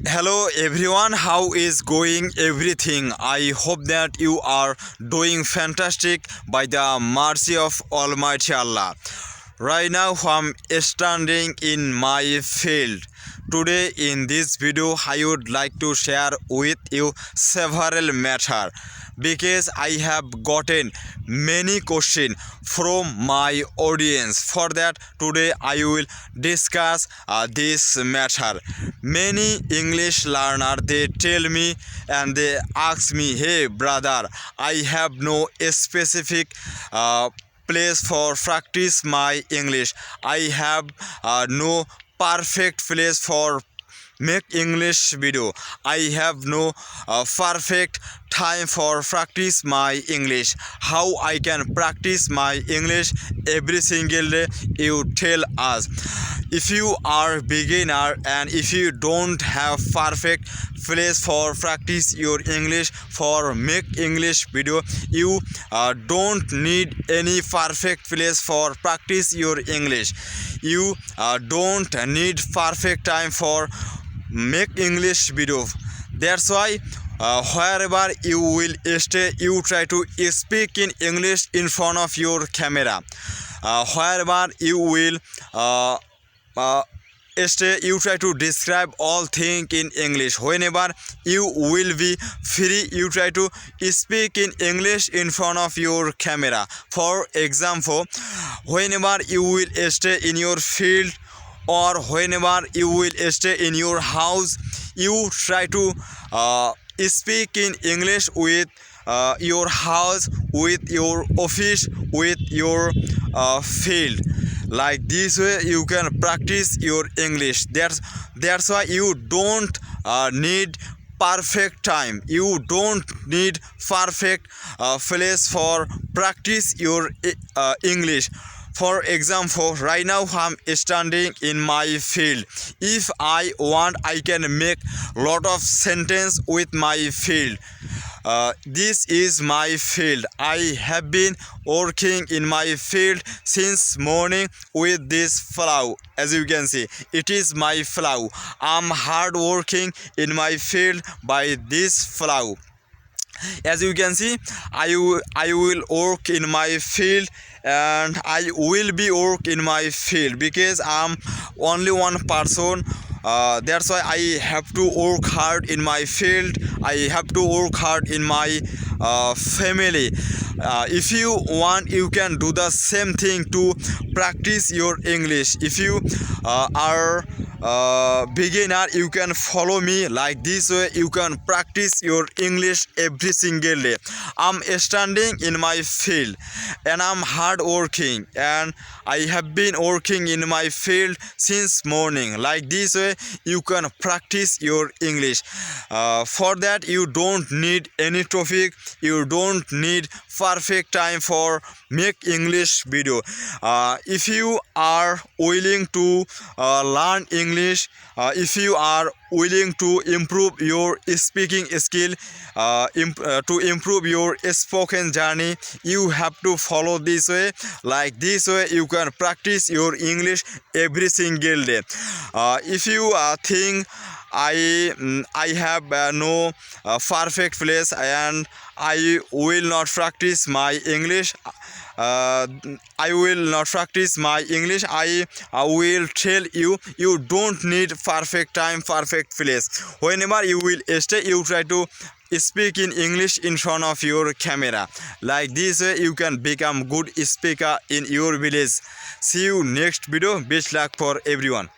Hello everyone, how is going everything? I hope that you are doing fantastic by the mercy of Almighty Allah. Right now I'm standing in my field. Today in this video I would like to share with you several matter because I have gotten many questions from my audience. For that today I will discuss this matter. Many English learner they tell me and they ask me, hey brother, I have no specific place for practice my English. I have no perfect place for make English video. I have no perfect time for practice my English. How I can practice my English every single day? You tell us. If you are beginner and if you don't have perfect place for practice your English for make English video, you don't need any perfect place for practice your English. You don't need perfect time for make English video. That's why wherever you will stay, you try to speak in English in front of your camera. Wherever you will stay, you try to describe all things in English. Whenever you will be free, you try to speak in English in front of your camera. For example, whenever you will stay in your field or whenever you will stay in your house, you try to speak in English with your house, with your office, with your field. Like this way you can practice your English. That's why you don't need perfect time. You don't need perfect place for practice your English. For example, right now I'm standing in my field. If I want, I can make lot of sentence with my field. This is my field. I have been working in my field since morning with this plow. As you can see, it is my plow. I'm hard working in my field by this plow. As you can see, I will work in my field and I will be work in my field because I'm only one person. That's why I have to work hard in my field. I have to work hard in my family. If you want, you can do the same thing to practice your English. If you are beginner, you can follow me. Like this way you can practice your English every single day. I'm standing in my field and I'm hard working and I have been working in my field since morning. Like this way you can practice your English. For that you don't need any topic, you don't need perfect time for make English video. If you are willing to learn English, if you are willing to improve your speaking skill, to improve your spoken journey, you have to follow this way. Like this way you can practice your English every single day. If you think I have no perfect place and I will not practice my English, I will not practice my English, I will tell you, you don't need perfect time, perfect place. Whenever you will stay, you try to speak in English in front of your camera. Like this way you can become good speaker in your village. See you next video. Best luck for everyone.